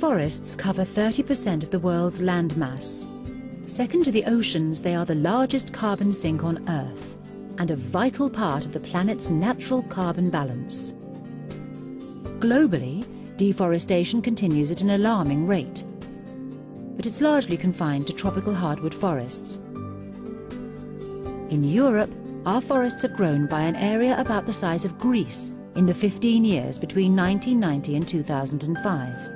forests cover 30% of the world's land mass. Second to the oceans, they are the largest carbon sink on Earth and a vital part of the planet's natural carbon balance. Globally, deforestation continues at an alarming rate, but it's largely confined to tropical hardwood forests. In Europe, our forests have grown by an area about the size of Greece in the 15 years between 1990 and 2005.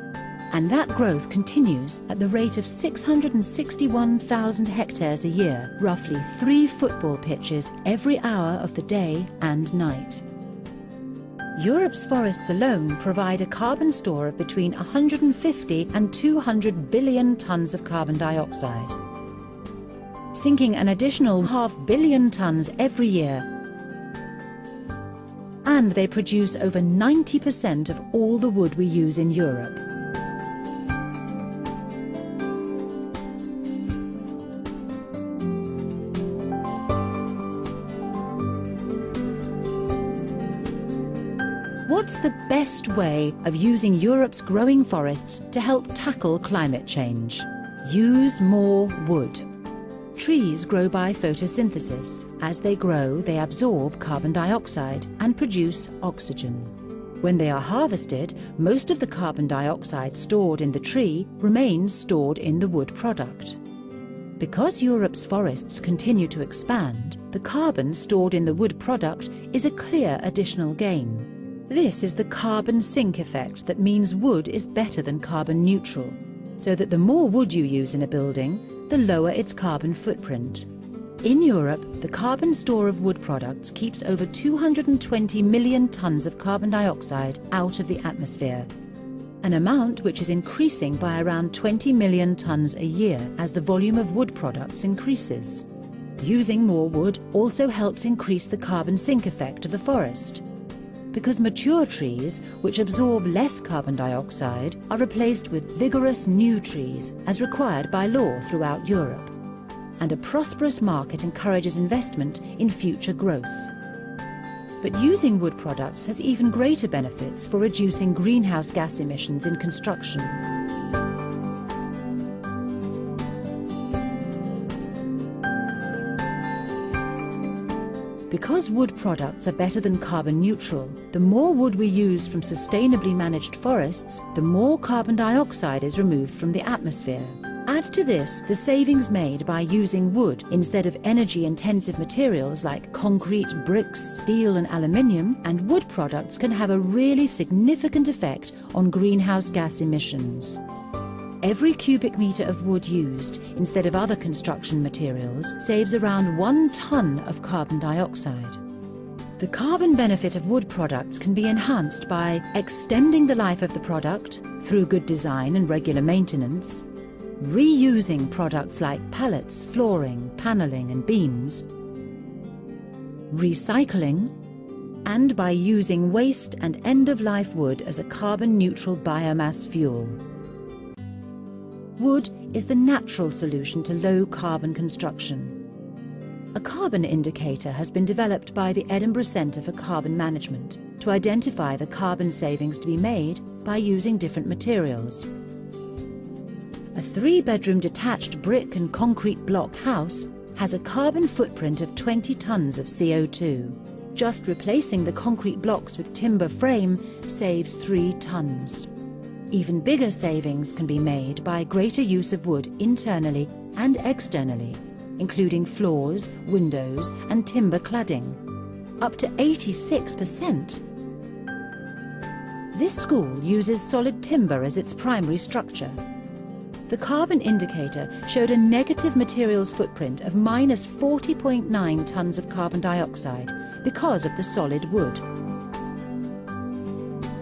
And that growth continues at the rate of 661,000 hectares a year, roughly 3 football pitches every hour of the day and night. Europe's forests alone provide a carbon store of between 150 and 200 billion tons of carbon dioxide, sinking an additional 500 million tons every year. And they produce over 90% of all the wood we use in Europe. What's the best way of using Europe's growing forests to help tackle climate change? Use more wood. Trees grow by photosynthesis. As they grow, they absorb carbon dioxide and produce oxygen. When they are harvested, most of the carbon dioxide stored in the tree remains stored in the wood product. Because Europe's forests continue to expand, the carbon stored in the wood product is a clear additional gain. This is the carbon sink effect that means wood is better than carbon neutral, so that the more wood you use in a building, the lower its carbon footprint. In Europe, the carbon store of wood products keeps over 220 million tons of carbon dioxide out of the atmosphere, an amount which is increasing by around 20 million tons a year as the volume of wood products increases. Using more wood also helps increase the carbon sink effect of the forest, because mature trees, which absorb less carbon dioxide, are replaced with vigorous new trees as required by law throughout Europe. And a prosperous market encourages investment in future growth. But using wood products has even greater benefits for reducing greenhouse gas emissions in construction. Because wood products are better than carbon neutral, the more wood we use from sustainably managed forests, the more carbon dioxide is removed from the atmosphere. Add to this the savings made by using wood instead of energy-intensive materials like concrete, bricks, steel and aluminium, and wood products can have a really significant effect on greenhouse gas emissions. Every cubic metre of wood used instead of other construction materials saves around 1 tonne of carbon dioxide. The carbon benefit of wood products can be enhanced by extending the life of the product through good design and regular maintenance, reusing products like pallets, flooring, panelling and beams, recycling, and by using waste and end-of-life wood as a carbon-neutral biomass fuel. Wood is the natural solution to low-carbon construction. A carbon indicator has been developed by the Edinburgh Centre for Carbon Management to identify the carbon savings to be made by using different materials. A 3-bedroom detached brick and concrete block house has a carbon footprint of 20 tonnes of CO2. Just replacing the concrete blocks with timber frame saves 3 tonnes. Even bigger savings can be made by greater use of wood internally and externally, including floors, windows and timber cladding, up to 86%. This school uses solid timber as its primary structure. The carbon indicator showed a negative materials footprint of minus 40.9 tonnes of carbon dioxide because of the solid wood.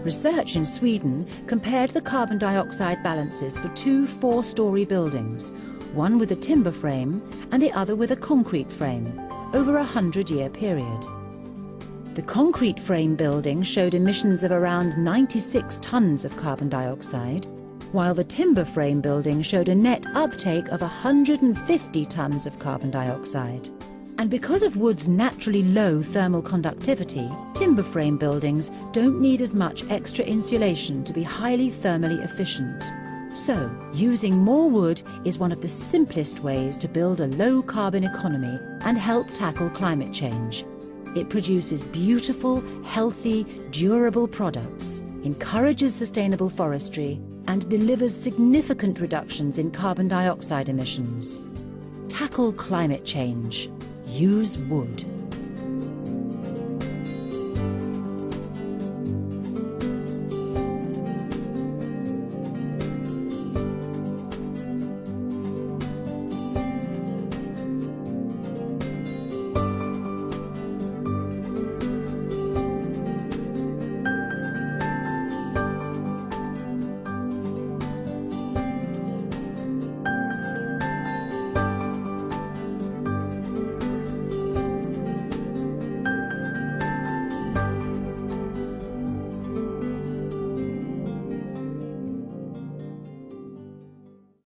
Research in Sweden compared the carbon dioxide balances for 2 4-storey buildings, one with a timber frame and the other with a concrete frame, over a 100-year period. The concrete frame building showed emissions of around 96 tonnes of carbon dioxide, while the timber frame building showed a net uptake of 150 tonnes of carbon dioxide. And because of wood's naturally low thermal conductivity, timber frame buildings don't need as much extra insulation to be highly thermally efficient. So, using more wood is one of the simplest ways to build a low-carbon economy and help tackle climate change. It produces beautiful, healthy, durable products, encourages sustainable forestry, and delivers significant reductions in carbon dioxide emissions. Tackle climate change. Use wood.